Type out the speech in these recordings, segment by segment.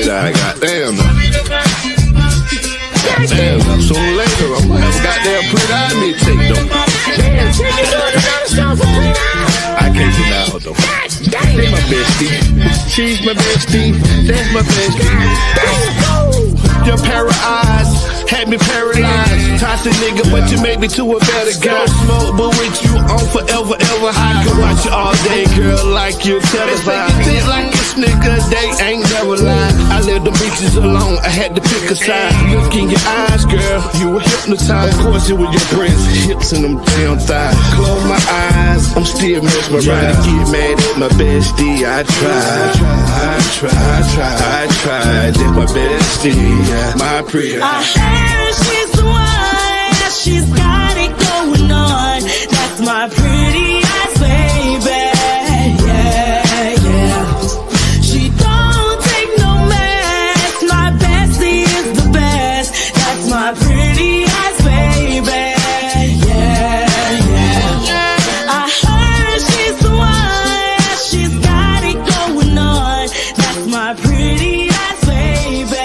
die. Goddamn. Goddamn. Sooner or later, I'm gonna have a goddamn pre-die mixtape, though. I can't deny her, though. She's my bestie. She's my bestie. That's my bestie. Your pair of eyes had me paralyzed. Toxic nigga, but you made me to a better guy. Smoke, but with you on forever, ever. I could watch you all day, girl, like you televised. Think like this nigga, they ain't never lied. I left the bitches alone, I had to pick a side. Look in your eyes, girl, you were hypnotized. Of course it was your breasts, hips, and them damn thighs. Close my eyes, I'm still mesmerized. Trying to get mad at my bestie, I tried. That's my bestie, my pretty. I heard she's the one, she's got it going on. That's my pretty eyes, baby. Yeah, yeah. She don't take no mess. My bestie is the best. That's my pretty eyes, baby. Yeah, yeah. I heard she's the one, she's got it going on. That's my pretty eyes, baby.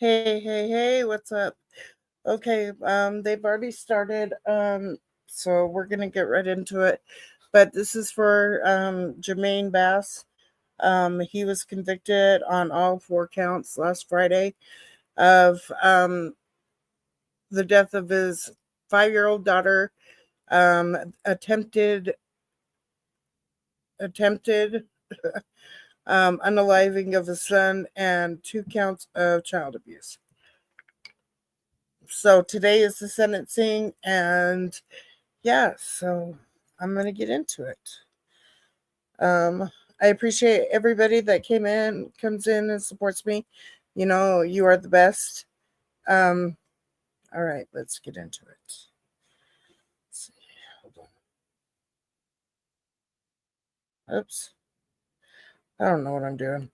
Hey, what's up? Okay, they've already started, so we're gonna get right into it. But this is for Jermaine Bass. He was convicted on all 4 counts last Friday of the death of his 5-year-old daughter, attempted unaliving of his son, and 2 counts of child abuse. So today is the sentencing, and yeah, so I'm going to get into it. I appreciate everybody that comes in and supports me. You know, you are the best. All right, let's get into it. Let's see. Hold on. Oops. I don't know what I'm doing.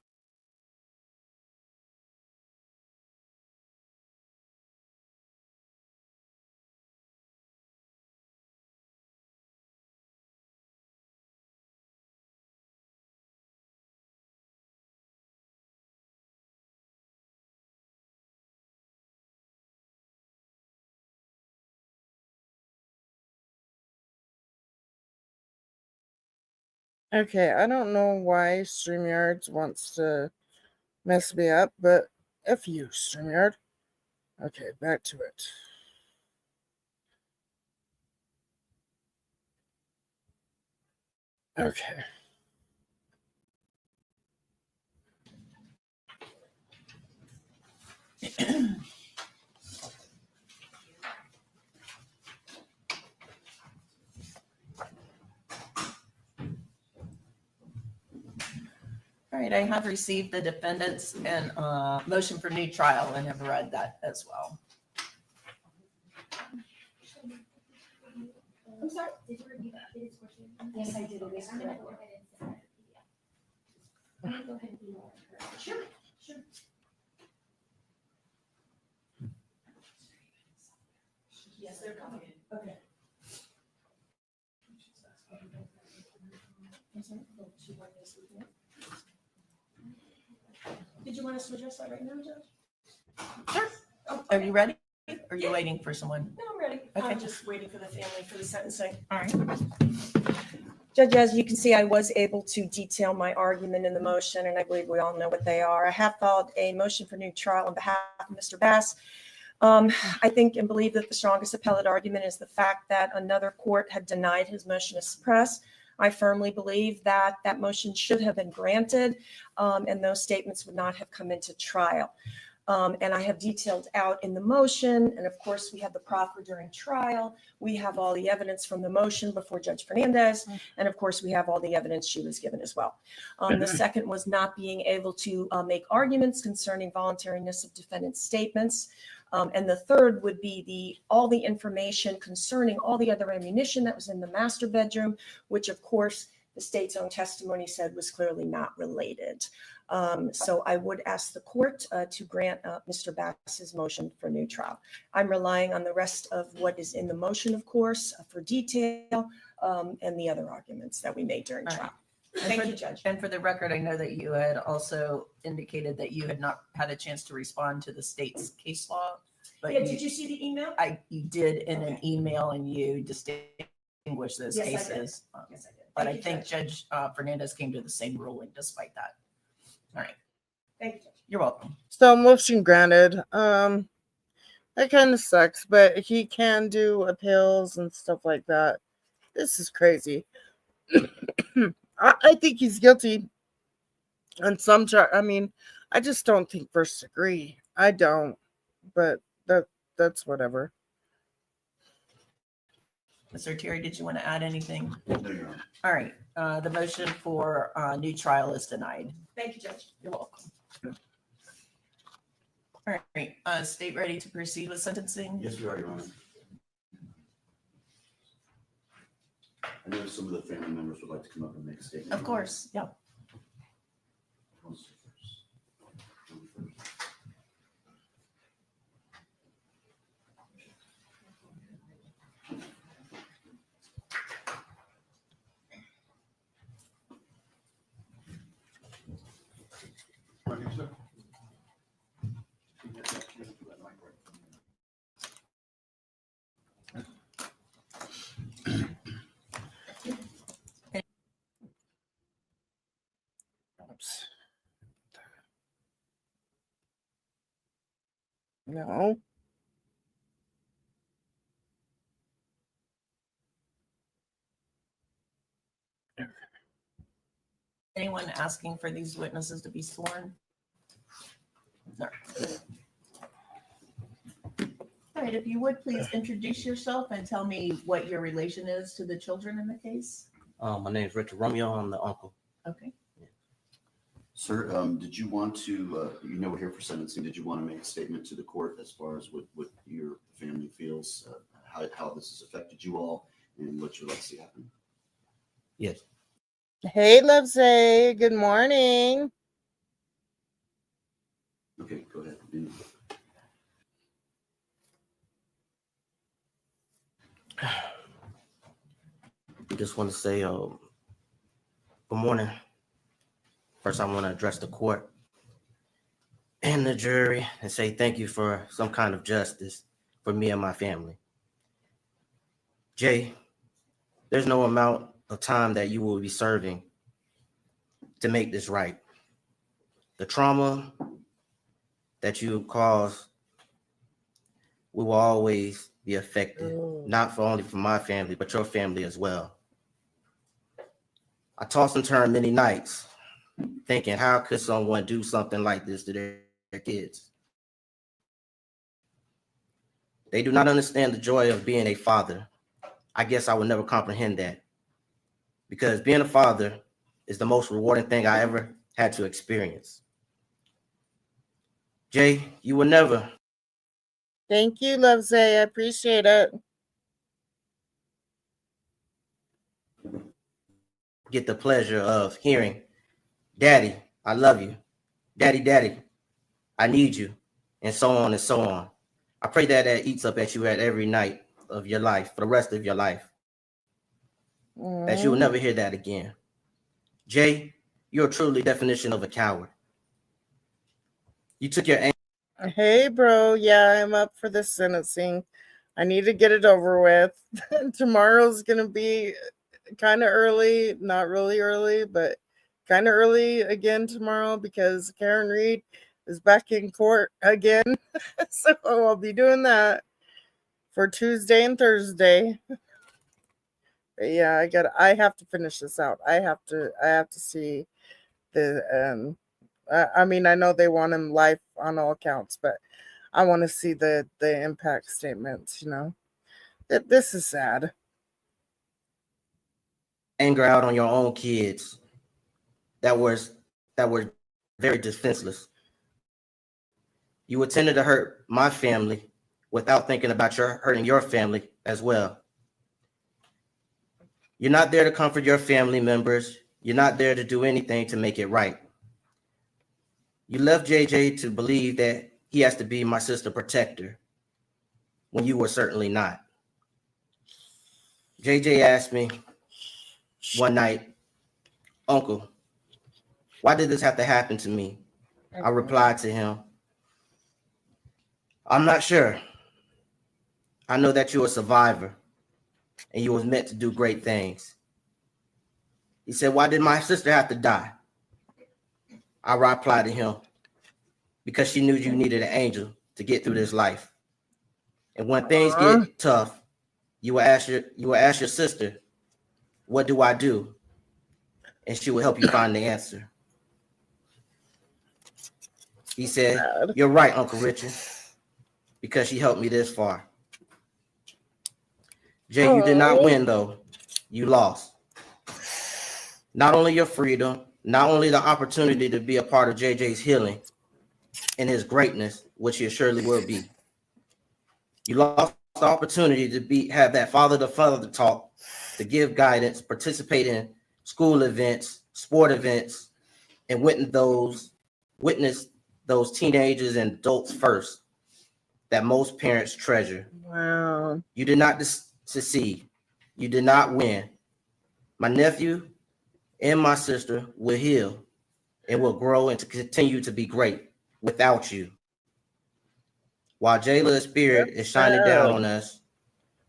Okay, I don't know why StreamYard wants to mess me up, but F you, StreamYard. Okay, back to it. Okay. All right, I have received the defendant's and motion for new trial and have read that as well. I'm sorry, did you review that question? Yes, I did. I'm going to go ahead and I'm going to go ahead and email her. Sure. Yes, they're coming in. Okay. Did you want us to address that right now, Judge? Sure. Oh, are you ready? Or are you waiting for someone? No, I'm ready. Okay. I'm just waiting for the family for the sentencing. All right. Judge, as you can see, I was able to detail my argument in the motion, and I believe we all know what they are. I have filed a motion for new trial on behalf of Mr. Bass. I think and believe that the strongest appellate argument is the fact that another court had denied his motion to suppress. I firmly believe that that motion should have been granted, and those statements would not have come into trial. And I have detailed out in the motion, and of course we have the proffer during trial. We have all the evidence from the motion before Judge Fernandez, and of course we have all the evidence she was given as well. The second was not being able to make arguments concerning voluntariness of defendant's statements. And the third would be all the information concerning all the other ammunition that was in the master bedroom, which of course the state's own testimony said was clearly not related. So I would ask the court to grant Mr. Bass's motion for new trial. I'm relying on the rest of what is in the motion, of course, for detail and the other arguments that we made during All right. trial. And Thank for- you, Judge. And for the record, I know that you had also indicated that you had not had a chance to respond to the state's case law. But Yeah, did you see the email? you did in an Okay. email, and you distinguished those Yes, I did. cases. Yes, I did. But Thank I you, think Judge. Judge Fernandez came to the same ruling despite that. All right. Thank you, Judge. You're welcome. So motion granted. That kind of sucks, but he can do appeals and stuff like that. This is crazy. I think he's guilty on some charge. I mean, I just don't think first degree. I don't, but that's whatever. Mr. Terry, did you want to add anything? No, Your Honor. All right. The motion for new trial is denied. Thank you, Judge. You're welcome. All right. State ready to proceed with sentencing? Yes, we are, Your Honor. I know some of the family members would like to come up and make a statement. Of course. Yeah. No. Anyone asking for these witnesses to be sworn? No. All right, if you would please introduce yourself and tell me what your relation is to the children in the case. My name is Richard Romeo. I'm the uncle. Okay. Sir, did you want to, we're here for sentencing. Did you want to make a statement to the court as far as what your family feels, how this has affected you all, and what you'd like to see happen? Yes. Hey, Loveday. Good morning. Okay, go ahead. Just want to say good morning. First, I want to address the court and the jury and say thank you for some kind of justice for me and my family. Jay, there's no amount of time that you will be serving to make this right. The trauma that you caused will always be affected, not only for my family, but your family as well. I tossed and turned many nights thinking, how could someone do something like this to their kids? They do not understand the joy of being a father. I guess I would never comprehend that, because being a father is the most rewarding thing I ever had to experience. Jay, you will never. Thank you, Loveday. I appreciate it. Get the pleasure of hearing, Daddy, I love you. Daddy, Daddy, I need you, and so on and so on. I pray that that eats up at you at every night of your life, for the rest of your life, that you will never hear that again. Jay, you're truly definition of a coward. You took your aim. Hey, bro. Yeah, I'm up for the sentencing. I need to get it over with. Tomorrow's going to be kind of early, not really early, but kind of early again tomorrow because Karen Reed is back in court again. So I'll be doing that for Tuesday and Thursday. But yeah, I have to finish this out. I have to see the I mean, I know they want him life on all counts, but I want to see the impact statements, you know. This is sad. Anger out on your own kids that were very defenseless. You intended to hurt my family without thinking about hurting your family as well. You're not there to comfort your family members. You're not there to do anything to make it right. You left JJ to believe that he has to be my sister protector when you were certainly not. JJ asked me one night, Uncle, why did this have to happen to me? I replied to him, I'm not sure. I know that you're a survivor and you was meant to do great things. He said, why did my sister have to die? I replied to him, because she knew you needed an angel to get through this life. And when things get tough, you will ask your sister, what do I do? And she will help you find the answer. He said, you're right, Uncle Richard, because she helped me this far. Jay, you did not win, though. You lost. Not only your freedom, not only the opportunity to be a part of JJ's healing and his greatness, which he surely will be. You lost the opportunity to have that father-to-father talk, to give guidance, participate in school events, sport events, and witness those teenagers and adults first that most parents treasure. Wow. You did not succeed. You did not win. My nephew and my sister will heal and will grow and to continue to be great without you. While Jayla's spirit is shining down on us,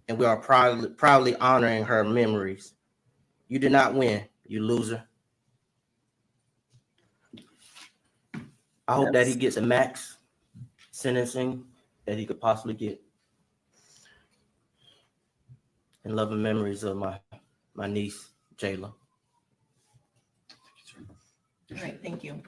and we are proudly honoring her memories. You did not win, you loser. I hope that he gets a max sentencing that he could possibly get. And loving memories of my niece, Jayla. All right, thank you.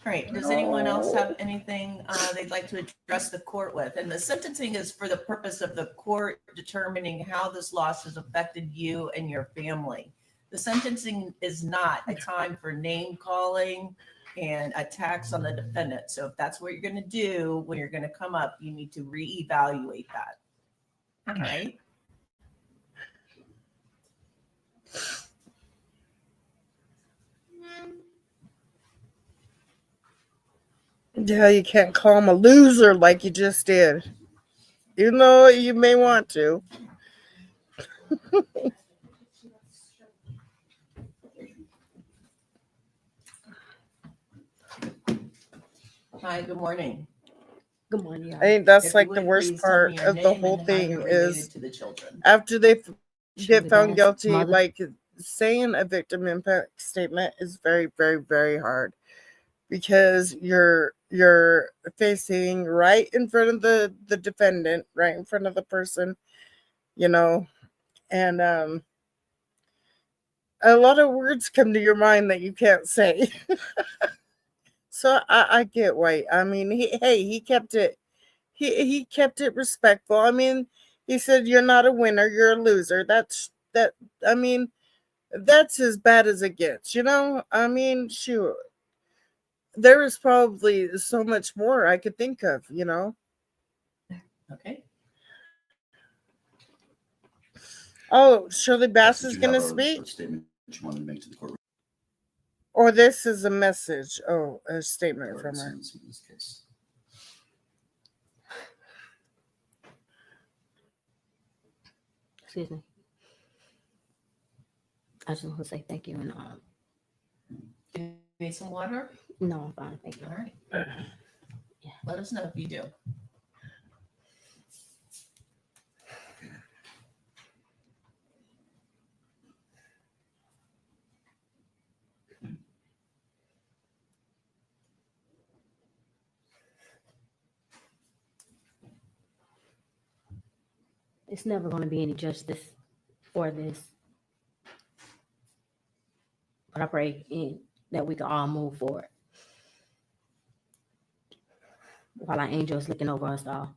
All right, does anyone else have anything they'd like to address the court with? And the sentencing is for the purpose of the court determining how this loss has affected you and your family. The sentencing is not a time for name calling and attacks on the defendant. So if that's what you're going to do when you're going to come up, you need to reevaluate that. All right. Yeah, you can't call him a loser like you just did. Even though you may want to. Hi, good morning. Good morning, y'all. I think that's If like you the would worst please tell me part your of the name whole and how thing you're related is to the children. after they get Jayla found Bass, guilty, mother. like saying a victim impact statement is very, very, very hard because you're facing right in front of the defendant, right in front of the person, you know, and a lot of words come to your mind that you can't say. So I get why. I mean, he kept it. He kept it respectful. I mean, he said, "You're not a winner. You're a loser." That. I mean, that's as bad as it gets. You know. I mean, shoot. There is probably so much more I could think of. You know. Okay. Oh, Shirley Bass Did is you going to have speak, a statement that you wanted to make to the court? or this is a message. Oh, a statement Or from her. sentencing in this case? Excuse me. I just want to say thank you. And Do you need some water? no, I'm fine. Thank you. All right. Let us know if you do. It's never going to be any justice for this. But I pray that we can all move forward while our angel is looking over us all.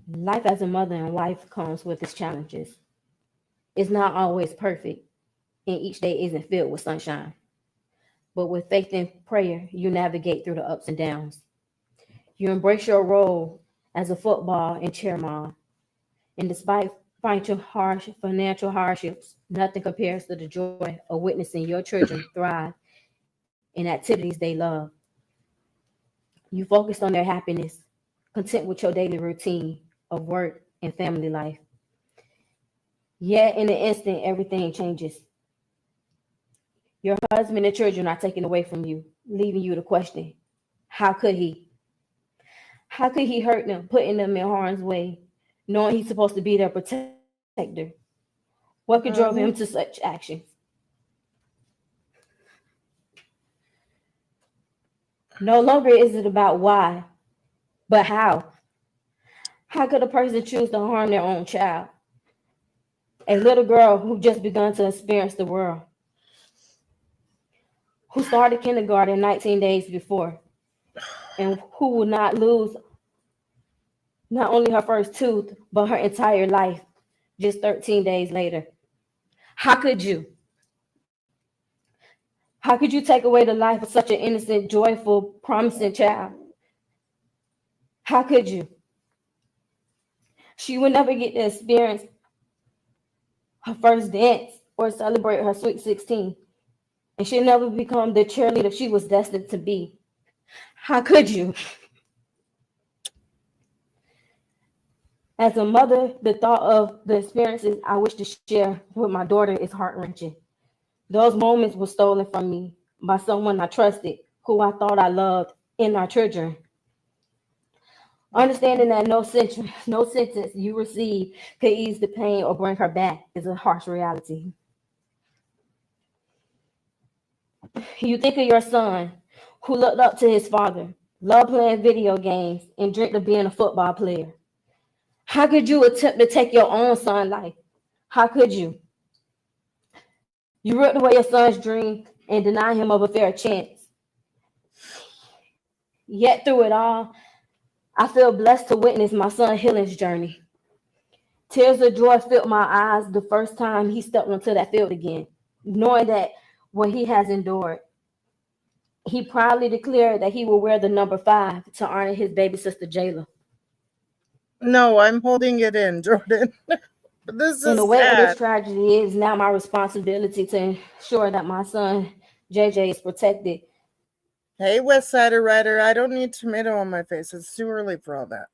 Life as a mother and wife comes with its challenges. It's not always perfect, and each day isn't filled with sunshine. But with faith and prayer, you navigate through the ups and downs. You embrace your role as a football and cheer mom. And despite financial hardships, nothing compares to the joy of witnessing your children thrive in activities they love. You focus on their happiness, content with your daily routine of work and family life. Yet in an instant, everything changes. Your husband and children are taken away from you, leaving you to question, how could he? How could he hurt them, putting them in harm's way, knowing he's supposed to be their protector? What could drove him to such actions? No longer is it about why, but how. How could a person choose to harm their own child? A little girl who just begun to experience the world, who started kindergarten 19 days before, and who will not lose not only her first tooth, but her entire life just 13 days later. How could you? How could you take away the life of such an innocent, joyful, promising child? How could you? She will never get to experience her first dance or celebrate her sweet 16. And she'll never become the cheerleader she was destined to be. How could you? As a mother, the thought of the experiences I wish to share with my daughter is heart-wrenching. Those moments were stolen from me by someone I trusted, who I thought I loved, in our children. Understanding that no sentence you receive could ease the pain or bring her back is a harsh reality. You think of your son, who looked up to his father, loved playing video games, and dreamed of being a football player. How could you attempt to take your own son's life? How could you? You ripped away your son's dream and deny him of a fair chance. Yet through it all, I feel blessed to witness my son's healing journey. Tears of joy filled my eyes the first time he stepped onto that field again, knowing that what he has endured. He proudly declared that he will wear the number 5 to honor his baby sister Jayla. No, I'm holding it in, Jordan. This In is the weight of this sad. tragedy, it is now my responsibility to ensure that my son JJ is protected. Hey, West Sider Rider, I don't need tomato on my face. It's too early for all that.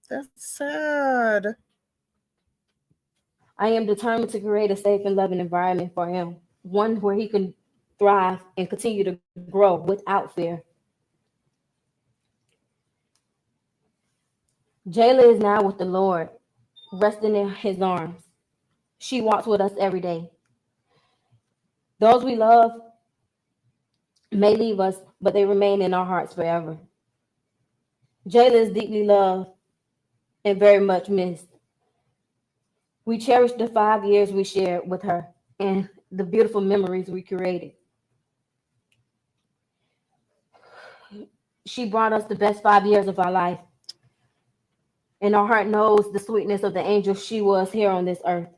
That's sad. I am determined to create a safe and loving environment for him, one where he can thrive and continue to grow without fear. Jayla is now with the Lord, resting in his arms. She walks with us every day. Those we love may leave us, but they remain in our hearts forever. Jayla is deeply loved and very much missed. We cherish the 5 years we shared with her and the beautiful memories we created. She brought us the best 5 years of our life, and our heart knows the sweetness of the angel she was here on this earth.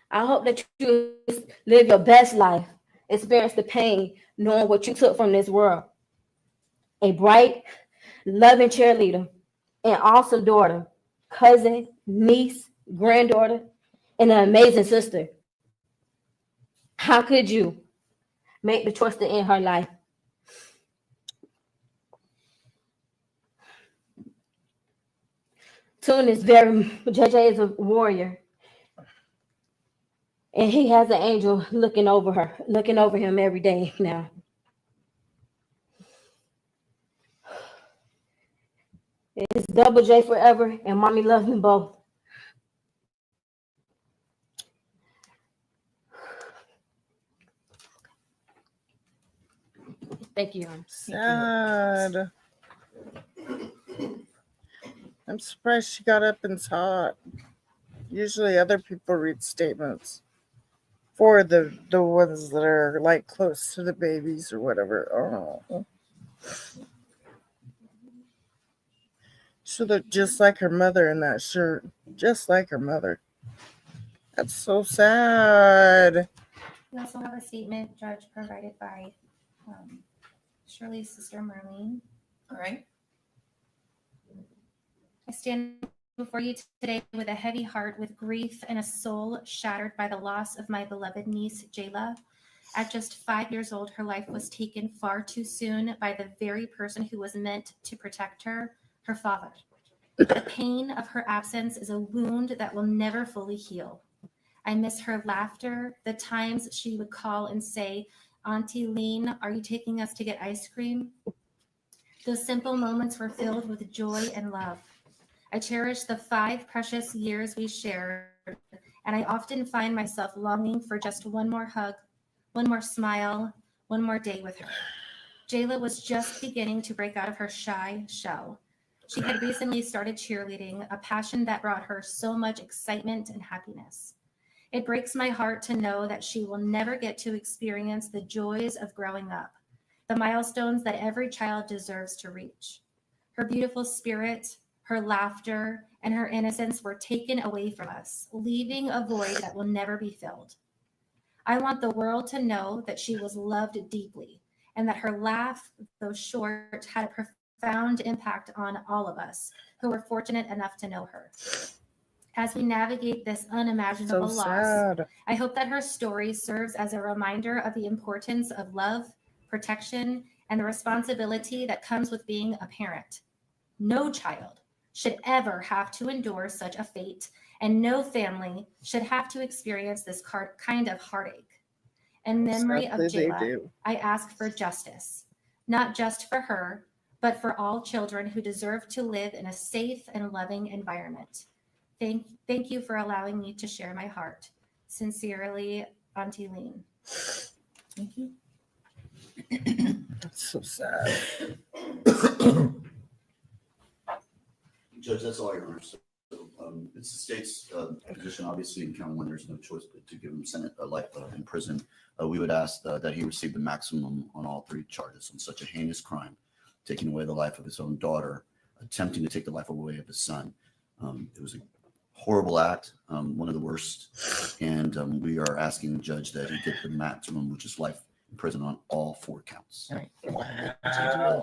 I hope that you live your best life, experience the pain, knowing what you took from this world. A bright, loving cheerleader, an awesome daughter, cousin, niece, granddaughter, and an amazing sister. How could you make the choice to end her life? Tune is JJ is a warrior. And he has an angel looking over him every day now. It's Double J forever, and mommy loves them both. Thank you. Sad. I'm surprised she got up and saw it. Usually other people read statements for the ones that are like close to the babies or whatever. Oh. She looked just like her mother in that shirt. Just like her mother. That's so sad. We also have a statement, Judge, provided by Shirley's sister, Marlene. All right. I stand before you today with a heavy heart, with grief and a soul shattered by the loss of my beloved niece, Jayla. At just 5 years old, her life was taken far too soon by the very person who was meant to protect her, her father. The pain of her absence is a wound that will never fully heal. I miss her laughter, the times she would call and say, "Auntie Lean, are you taking us to get ice cream?" Those simple moments were filled with joy and love. I cherish the 5 precious years we shared, and I often find myself longing for just one more hug, one more smile, one more day with her. Jayla was just beginning to break out of her shy shell. She had recently started cheerleading, a passion that brought her so much excitement and happiness. It breaks my heart to know that she will never get to experience the joys of growing up, the milestones that every child deserves to reach. Her beautiful spirit, her laughter, and her innocence were taken away from us, leaving a void that will never be filled. I want the world to know that she was loved deeply, and that her laugh, though short, had a profound impact on all of us who were fortunate enough to know her. As we navigate this unimaginable So loss, sad. I hope that her story serves as a reminder of the importance of love, protection, and the responsibility that comes with being a parent. No child should ever have to endure such a fate, and no family should have to experience this kind of heartache. In memory of Sadly, they Jayla, do. I ask for justice, not just for her, but for all children who deserve to live in a safe and loving environment. Thank you for allowing me to share my heart. Sincerely, Auntie Lean. Thank you. That's so sad. Judge, that's all your honor. So, it's the state's position, obviously, in count one, there's no choice but to give him life in prison. We would ask that he receive the maximum on all 3 charges on such a heinous crime, taking away the life of his own daughter, attempting to take the life away of his son. It was a horrible act, one of the worst, and we are asking the judge that he get the maximum, which is life in prison on all 4 counts. All right.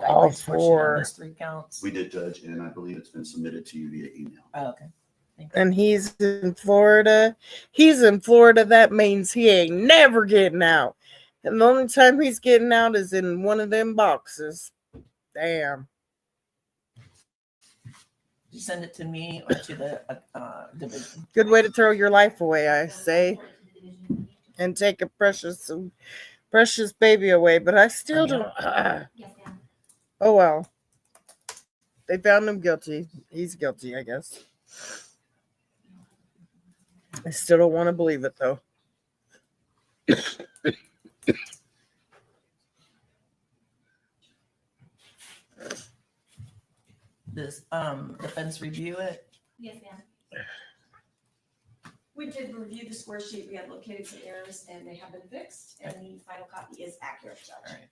All 4. Those 3 counts. We did, Judge, and I believe it's been submitted to you via email. Oh, okay. And he's in Florida. He's in Florida. That means he ain't never getting out. And the only time he's getting out is in one of them boxes. Damn. Did you send it to me or to the division? Good way to throw your life away, I say. And take a precious baby away. But I still don't. Oh, well. They found him guilty. He's guilty, I guess. I still don't want to believe it, though. Does defense review it? Yes, ma'am. We did review the score sheet. We had located some errors and they have been fixed, and the final copy is accurate, Judge. All right.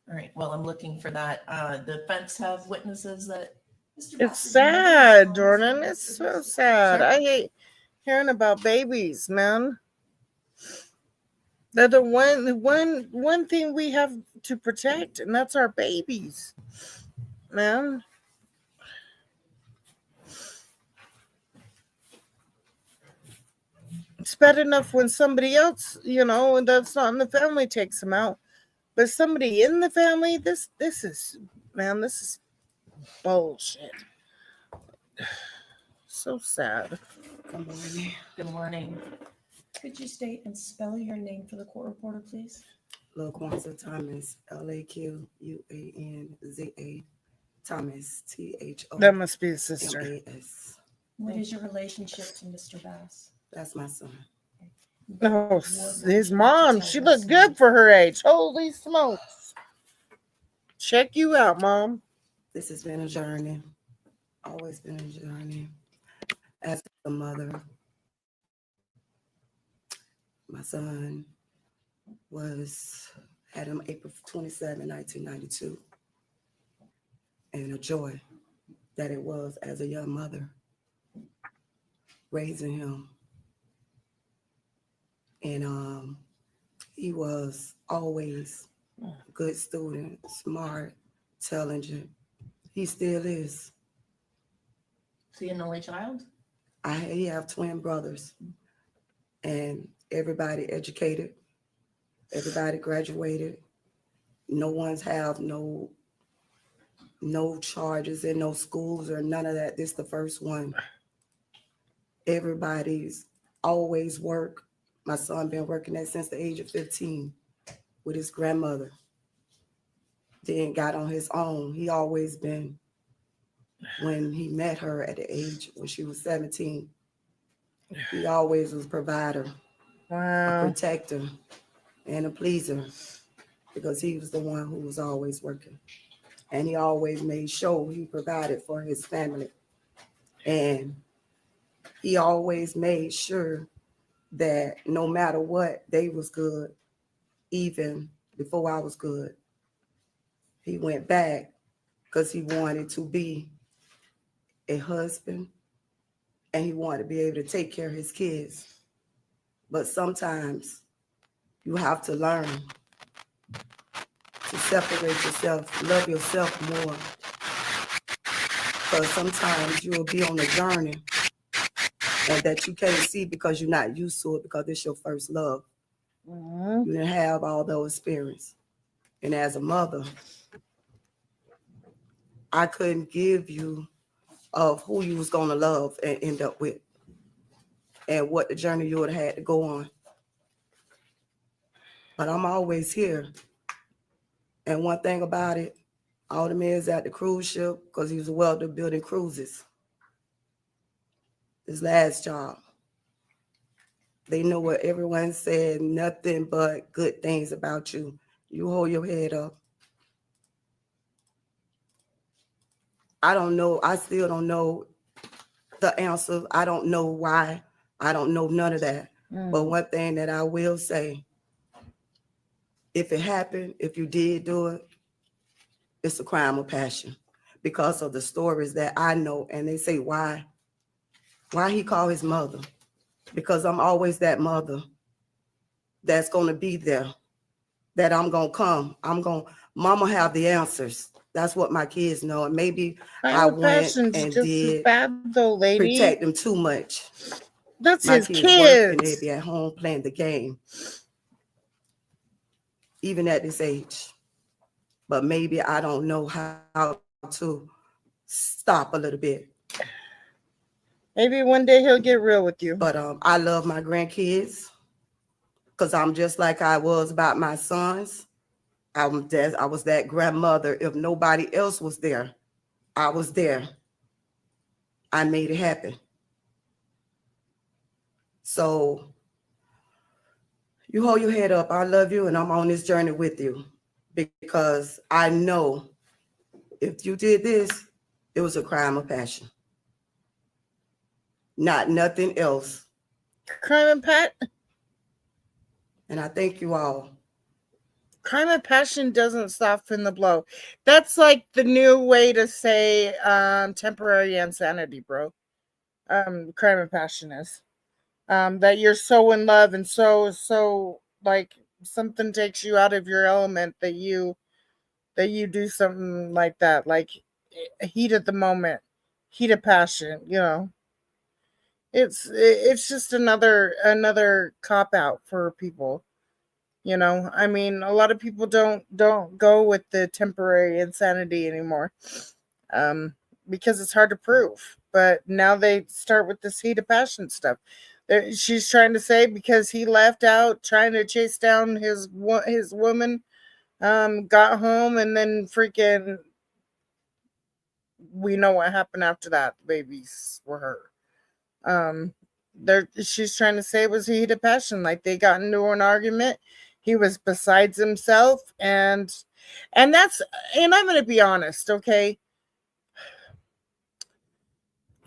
All right. Well, I'm looking for that. Defense have witnesses that. It's sad, Jordan. It's so sad. Sure. I hate hearing about babies, man. They're the one thing we have to protect, and that's our babies, man. It's bad enough when somebody else, and that's not in the family, takes them out. But somebody in the family, this is bullshit. So sad. Good morning. Good morning. Could you state and spell your name for the court reporter, please? LaQuanza Thomas, LaQuanza Thomas, THO. That must be his sister. MAS. What is your relationship to Mr. Bass? That's my son. No, his mom. She looked good for her age. Holy smokes. Check you out, Mom. This has been a journey. Always been a journey. As a mother, my son had him April 27, 1992. And a joy that it was as a young mother raising him And he was always a good student, smart, intelligent. He still is. Is he an only child? He have twin brothers, and everybody educated, everybody graduated. No one's have no charges in no schools or none of that. This the first one. Everybody's always work. My son been working that since the age of 15 with his grandmother. Then got on his own. He always been, when he met her at the age when she was 17, he always was a provider, a Wow. protector, and a pleaser, because he was the one who was always working. And he always made sure he provided for his family. And he always made sure that no matter what, they was good, even before I was good. He went back because he wanted to be a husband and he wanted to be able to take care of his kids. But sometimes you have to learn to separate yourself, love yourself more. Because sometimes you will be on a journey and that you can't see because you're not used to it, because it's your first love. Mhm. You didn't have all those experience. And as a mother, I couldn't give you of who you was going to love and end up with and what the journey you would have had to go on. But I'm always here. And one thing about it, all the men's at the cruise ship, because he was a welder building cruises. His last job. They know what everyone said, nothing but good things about you. You hold your head up. I don't know. I still don't know the answer. I don't know why. I don't know none of that. But one thing that I will say, if it happened, if you did do it, it's a crime of passion because of the stories that I know. And they say, why he called his mother? Because I'm always that mother that's going to be there, that I'm going to come. Mama have the answers. That's what my kids know. And maybe I went Passion's and just did as bad though, lady. protect them too much. That's My his kids work and they kids. be at home playing the game, even at this age. But maybe I don't know how to stop a little bit. Maybe one day he'll get real with you. But I love my grandkids because I'm just like I was about my sons. I was that grandmother. If nobody else was there, I was there. I made it happen. So you hold your head up. I love you, and I'm on this journey with you because I know if you did this, it was a crime of passion. Not nothing else. Crime and And I thank you all. Crime and passion doesn't soften the blow. That's like the new way to say temporary insanity, bro. Crime and passion is. That you're so in love and so like something takes you out of your element that you do something like that, like heat of the moment, heat of passion, you know. It's just another cop out for people, you know. I mean, a lot of people don't go with the temporary insanity anymore, um because it's hard to prove, but now they start with this heat of passion stuff. She's trying to say because he left out trying to chase down his woman, got home, and then freaking we know what happened after that. The babies were her. She's trying to say it was heat of passion, like they got into an argument. He was besides himself, and that's, and I'm gonna be honest, okay.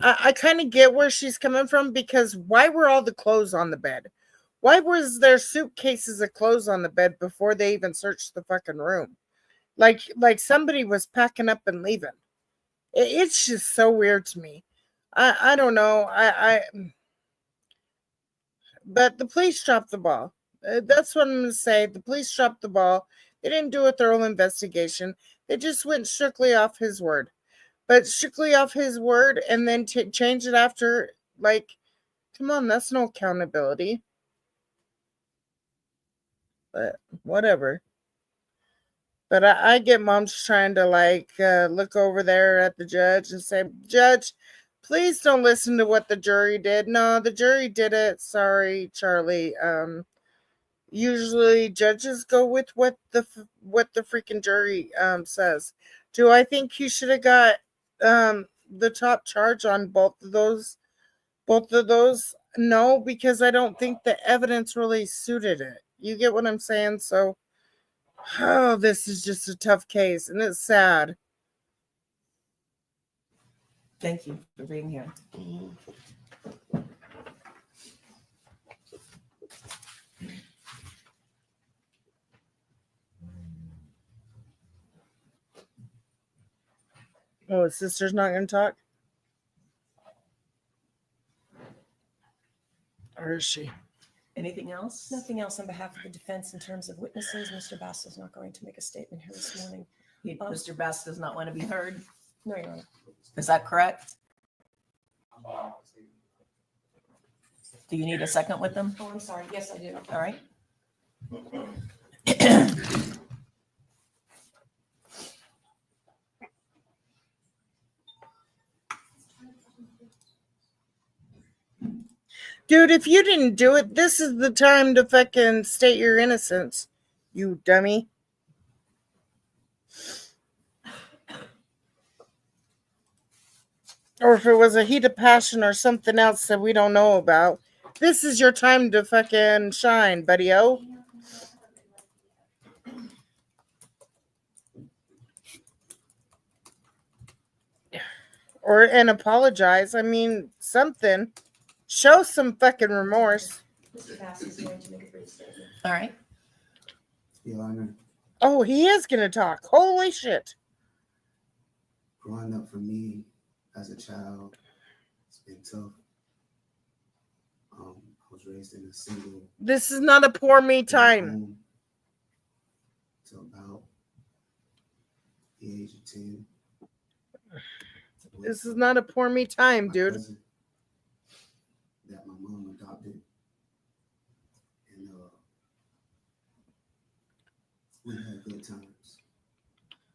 I kind of get where she's coming from, because why were all the clothes on the bed? Why was there suitcases of clothes on the bed before they even searched the fucking room? Like somebody was packing up and leaving. It's just so weird to me. I don't know. But the police dropped the ball. That's what I'm going to say. The police dropped the ball. They didn't do a thorough investigation. They just went strictly off his word. But strictly off his word and then change it after, like, come on, that's no accountability. But whatever. But I get moms trying to, like, look over there at the judge and say, Judge, please don't listen to what the jury did. No, the jury did it. Sorry, Charlie. Usually judges go with what the freaking jury says. Do I think he should have got the top charge on both of those? No, because I don't think the evidence really suited it. You get what I'm saying? So, oh, this is just a tough case, and it's sad. Thank you for being here. Oh, his sister's not going to talk? Or is she? Anything else? Nothing else on behalf of the defense in terms of witnesses. Mr. Bass is not going to make a statement here this morning. Mr. Bass does not want to be heard. No, Your Honor. Is that correct? Do you need a second with them? Oh, I'm sorry. Yes, I do. All right. Dude, if you didn't do it, this is the time to fucking state your innocence, you dummy. Or if it was a heat of passion or something else that we don't know about, this is your time to fucking shine, buddy-o. And apologize. I mean, something. Show some fucking remorse. Mr. Bass is going to make a brief statement. All right. Your Honor, Oh, he is going to talk. Holy shit. growing up for me as a child, it's been tough. I was raised in a single This is not a poor me time. home till about the age of 10. This is not a poor me time, My dude. cousin that my mom adopted. And we had good times.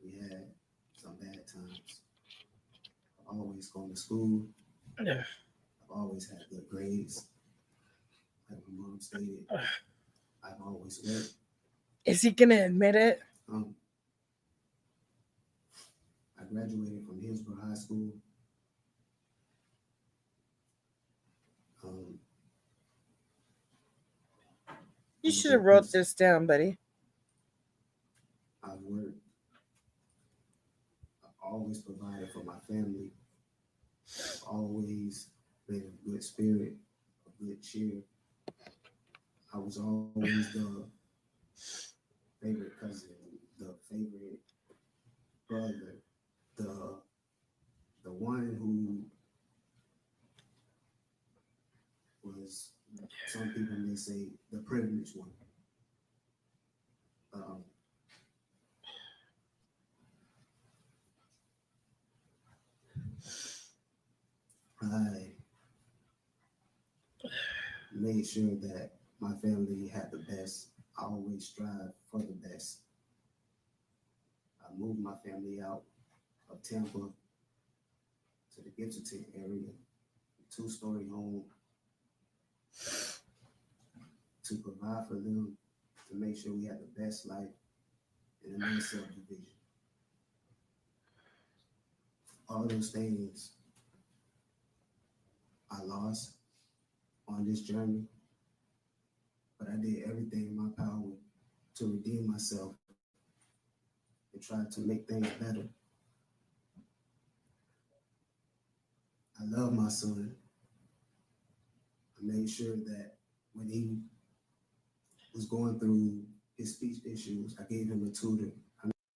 We had some bad times. I've always gone to school. Yeah. I've always had good grades. Like my mom stated, I've always worked. Is he going to admit it? I graduated from Hillsborough High School. You should have wrote this down, buddy. I've worked. I've always provided for my family. I've always been a good spirit, a good cheer. I was always the favorite cousin, the favorite brother, the one who was, some people may say, the privileged one. I made sure that my family had the best. I always strive for the best. I moved my family out of Tampa to the Gibson area, a 2-story home, to provide for them, to make sure we had the best life in a nice subdivision. All those things I lost on this journey, but I did everything in my power to redeem myself and try to make things better. I love my son. I made sure that when he was going through his speech issues, I gave him a tutor.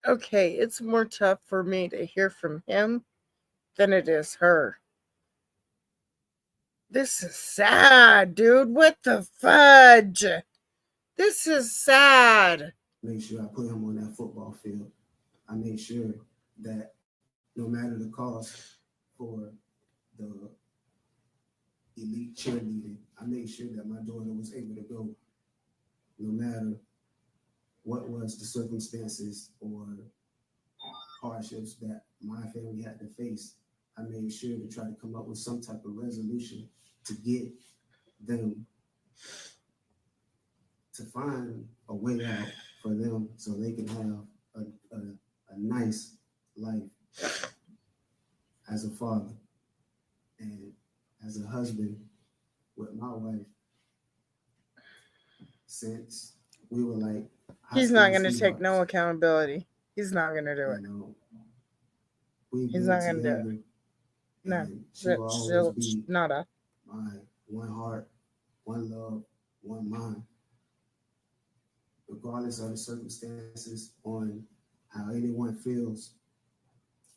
Okay, it's more tough for me to hear from him than it is her. This is sad, dude. What the fudge? This is sad. Make sure I put him on that football field. I made sure that no matter the cost for the elite cheerleading, I made sure that my daughter was able to go, no matter what was the circumstances or hardships that my family had to face. I made sure to try to come up with some type of resolution to get them to find a way out for them so they can have a nice life as a father and as a husband with my wife. Since we were like, He's not going to take no accountability. He's not going to do it. He's not going to do it. No, she'll nada. My one heart, one love, one mind. Regardless of the circumstances on how anyone feels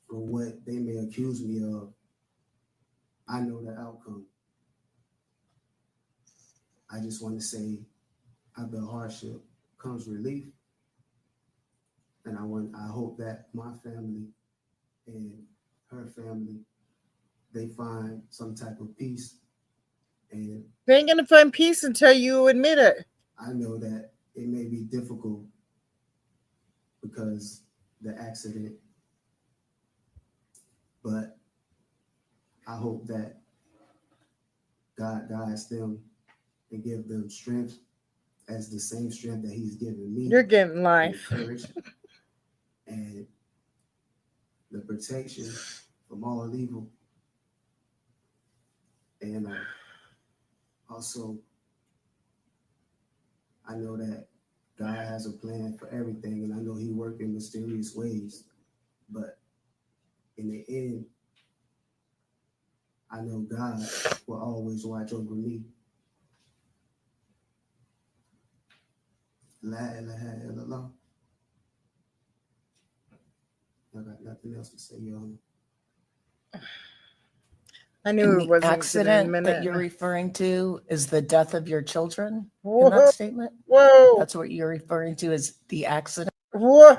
or what they may accuse me of, I know the outcome. I just want to say, after hardship comes relief, and I hope that my family and her family, they find some type of peace. And they ain't gonna find peace until you admit it. I know that it may be difficult because the accident, but I hope that God guides them and give them strength as the same strength that He's given me. You're getting life. Courage and the protection from all evil. And also, I know that God has a plan for everything, and I know He works in mysterious ways. But in the end, I know God will always watch over me. La ilaha illallah. I got nothing else to say, y'all. I knew it wasn't the accident that you're referring to is the death of your children. Whoa. In that statement. Whoa! That's what you're referring to as the accident. Whoa!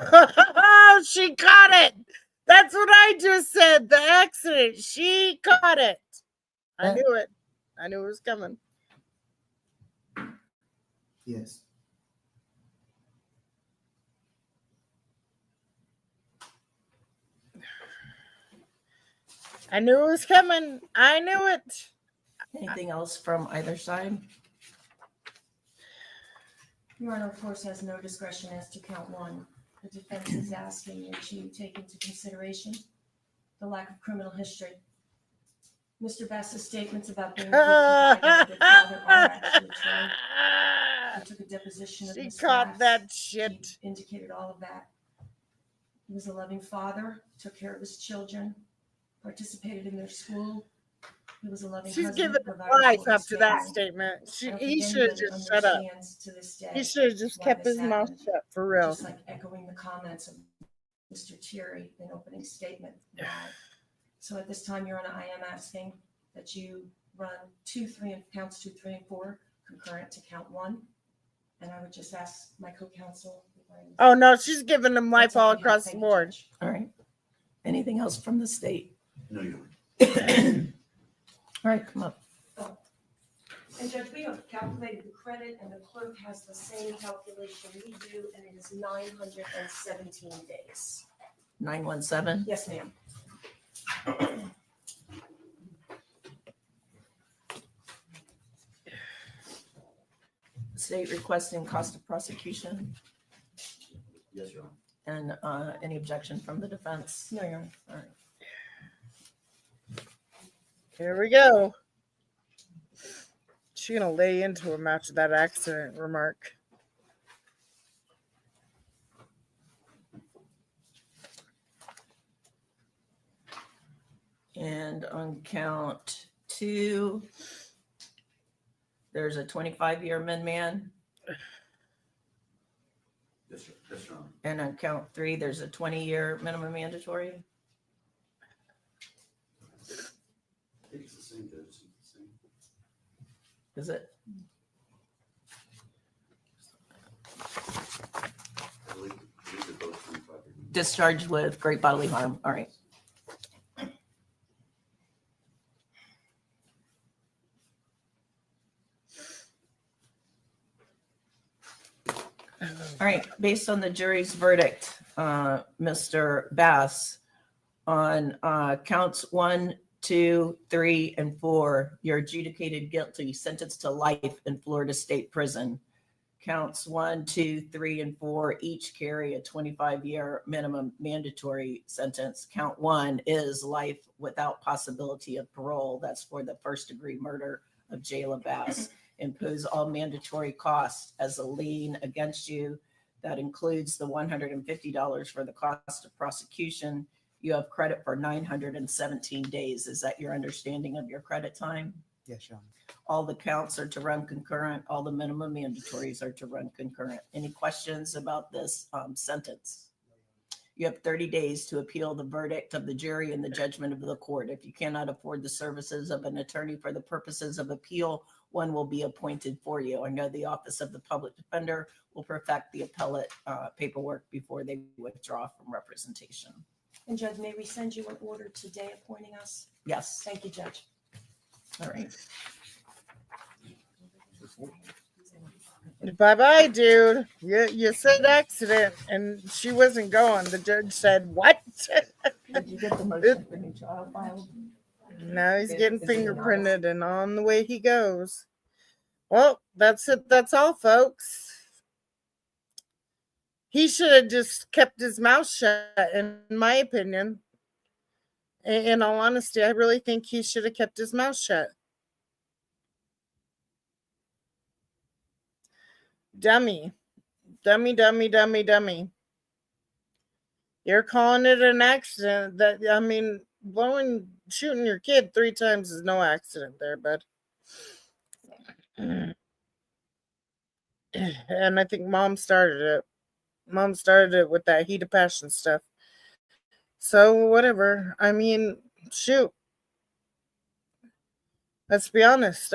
She caught it. That's what I just said. The accident. She caught it. I knew it. I knew it was coming. Yes. I knew it was coming. I knew it. Anything else from either side? Your Honor, of course, has no discretion as to count one. The defense is asking you to take into consideration the lack of criminal history. Mr. Bass's statements about being a good father are actually true. I took a deposition of She Ms. caught Bass. that shit. She indicated all of that. He was a loving father, took care of his children, participated in their school. He was a loving She's husband, giving provided life for his after that family. statement. I don't He think should have anybody just shut up. understands to this day He should have just why kept this his mouth happened. shut for real. Just like echoing the comments of Mr. Thierry in opening statement. Why? So at this time, Your Honor, I am asking that you run counts 2, 3, and 4 concurrent to count 1. And I would just ask my co-counsel. Oh no, she's giving them life That's all all I have. across the Thank you, board. Judge. All right. Anything else from the state? No, you're All right, come up. And Judge, we have calculated the credit and the clerk has the same calculation we do, and it is 917 days. 917. Yes, ma'am. State requesting cost of prosecution Yes, Your Honor. and any objection from the defense? No, Your Honor. All right. Here we go. She's gonna lay into him after that accident remark. And on count 2, there's a 25-year min-man. Yes, Your Honor. And on count 3, there's a 20-year minimum mandatory. I think it's the same, Judge. It's the same. Is it? I believe they're both 25 years. Discharged with great bodily harm. All right. All right. Based on the jury's verdict, Mr. Bass, on counts 1, 2, 3, and 4, you're adjudicated guilty, sentenced to life in Florida State Prison. Counts 1, 2, 3, and 4 each carry a 25-year minimum mandatory sentence. Count 1 is life without possibility of parole. That's for the first-degree murder of Jayla Bass. Impose all mandatory costs as a lien against you. That includes the $150 for the cost of prosecution. You have credit for 917 days. Is that your understanding of your credit time? Yes, Your Honor. All the counts are to run concurrent. All the minimum mandatories are to run concurrent. Any questions about this sentence? You have 30 days to appeal the verdict of the jury and the judgment of the court. If you cannot afford the services of an attorney for the purposes of appeal, one will be appointed for you. I know the Office of the Public Defender will perfect the appellate paperwork before they withdraw from representation. And Judge, may we send you an order today appointing us? Yes. Thank you, Judge. All right. Bye-bye, dude. You said accident, and she wasn't going. The judge said, what? Did you get the motion for new trial filed? Now he's getting Is it fingerprinted, and on the way he goes. Well, that's it. That's all, folks. He should have just kept his mouth shut, in my opinion. In all honesty, I really think he should have kept his mouth shut. Dummy. Dummy. You're calling it an accident. Shooting your kid 3 times is no accident there, bud. And I think Mom started it. Mom started it with that heat of passion stuff. So, whatever. Shoot. Let's be honest.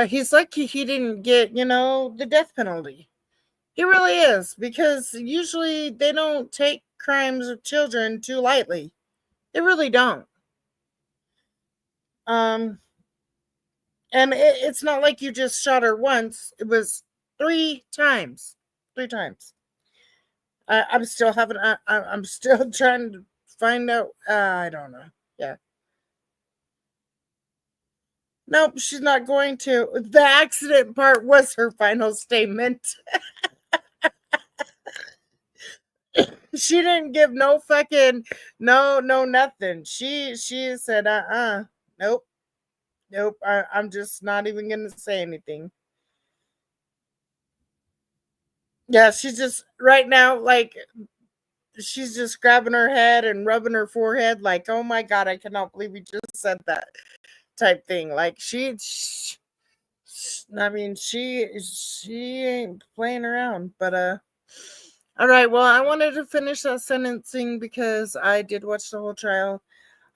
He's lucky he didn't get, the death penalty. He really is, because usually they don't take crimes of children too lightly. They really don't. And it's not like you just shot her once. It was 3 times. 3 times. I'm still trying to find out. I don't know. Yeah. Nope, she's not going to. The accident part was her final statement. She didn't give no fucking no nothing. She said nope. I'm just not even gonna say anything. Yeah, she's just right now, like, she's just grabbing her head and rubbing her forehead like, oh my God, I cannot believe you just said that type thing. Like she ain't playing around. But all right, well, I wanted to finish that sentencing because I did watch the whole trial.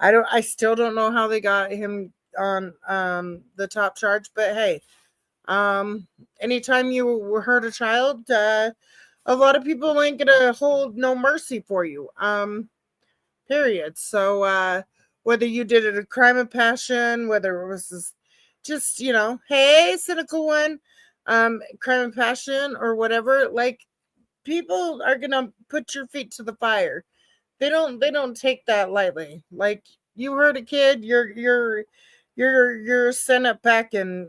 I still don't know how they got him on the top charge, but hey, anytime you hurt a child, a lot of people ain't gonna hold no mercy for you. Period. So whether you did it a crime of passion, whether it was just, hey, cynical one, crime of passion or whatever, like, people are gonna put your feet to the fire. They don't take that lightly. Like, you hurt a kid, you're sent up back, and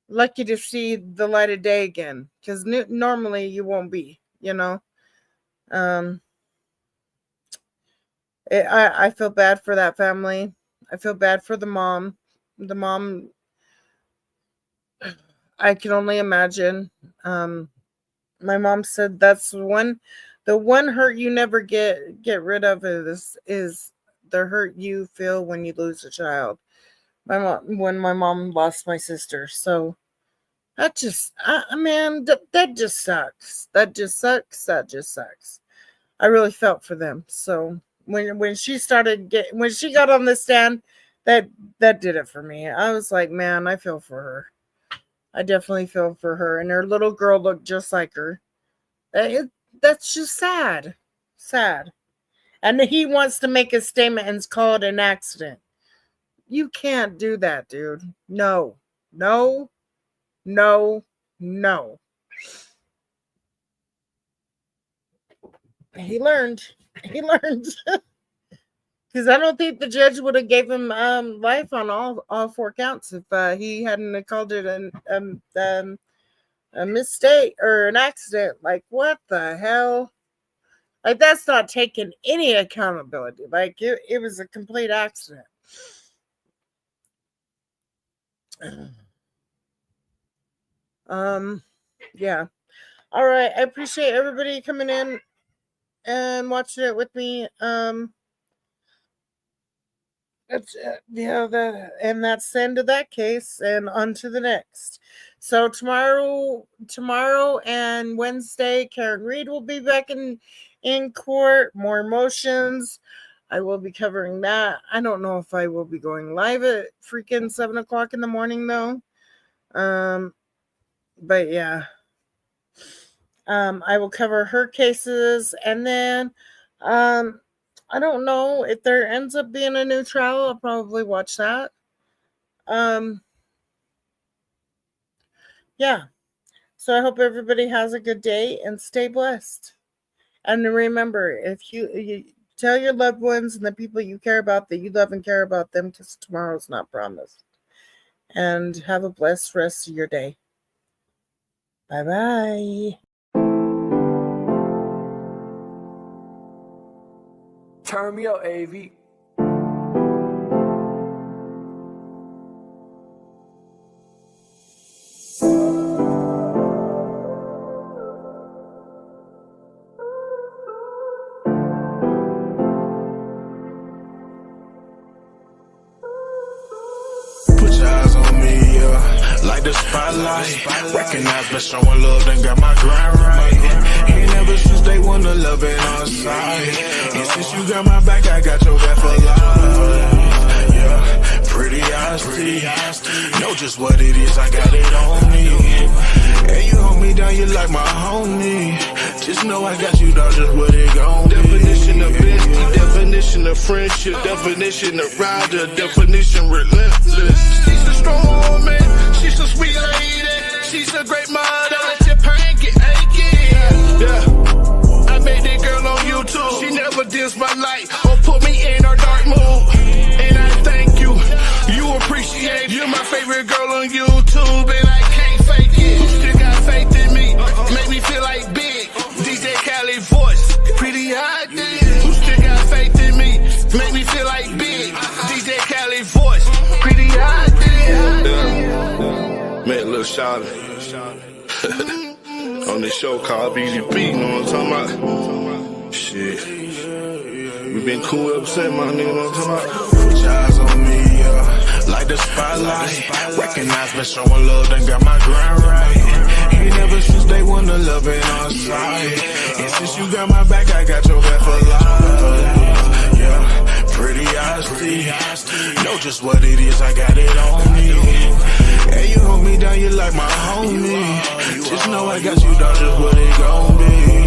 lucky to see the light of day again, because normally you won't be. I feel bad for that family. I feel bad for the mom. The mom, I can only imagine. My mom said that's the one hurt you never get rid of is the hurt you feel when you lose a child. When my mom lost my sister. So that just, man, that just sucks. That just sucks. I really felt for them. So when she when she got on the stand, that did it for me. I was like, man, I feel for her. I definitely feel for her. And her little girl looked just like her. That's just sad. Sad. And he wants to make a statement and call it an accident. You can't do that, dude. No. No. No. No. He learned. He learned. Because I don't think the judge would have gave him life on all 4 counts if he hadn't called it a mistake or an accident. Like, what the hell? Like, that's not taking any accountability. Like, it was a complete accident. Yeah. All right. I appreciate everybody coming in and watching it with me. That's that's the end of that case, and on to the next. So tomorrow and Wednesday, Karen Reed will be back in court. More motions. I will be covering that. I don't know if I will be going live at freaking 7:00 in the morning though. But yeah. I will cover her cases, and then I don't know if there ends up being a new trial. I'll probably watch that. Yeah. So I hope everybody has a good day and stay blessed. And remember, if you tell your loved ones and the people you care about that you love and care about them, because tomorrow's not promised. And have a blessed rest of your day. Bye-bye. Turn me up, AV. Put your eyes on me, yeah. Like the spotlight. Recognize me showing love, then got my grind right. Ain't never since day one the love ain't on side. And since you got my back, I got your back for life. Yeah, pretty honesty. Know just what it is, I got it on me. And you hold me down, you like my homie. Just know I got you down, just what it gon' be. Definition of bestie, definition of friendship, definition of rider, definition relentless. She's a strong woman, she's a sweet lady, she's a great mother. Let your pain get achy. Yeah, I made that girl on YouTube. She never dims my light or put me in her dark mood. And I thank you, you appreciate it. You're my favorite girl on YouTube, and I can't fake it. You still got faith in me, make me feel like big. DJ Khaled voice, pretty hot. You still got faith in me, make me feel like big. DJ Khaled voice, pretty hot. Yeah. Met a little shawty on this show called BDP, you know what I'm talking about? Shit. We been cool ever since, my nigga, you know what I'm talking about? Put your eyes on me, yeah. Like the spotlight. Recognize me showing love, then got my grind right. Ain't never since day one the love ain't on side. And since you got my back, I got your back for life. Yeah, pretty honesty. Know just what it is, I got it on me. And you hold me down, you like my homie. Just know I got you down, just what it gon' be.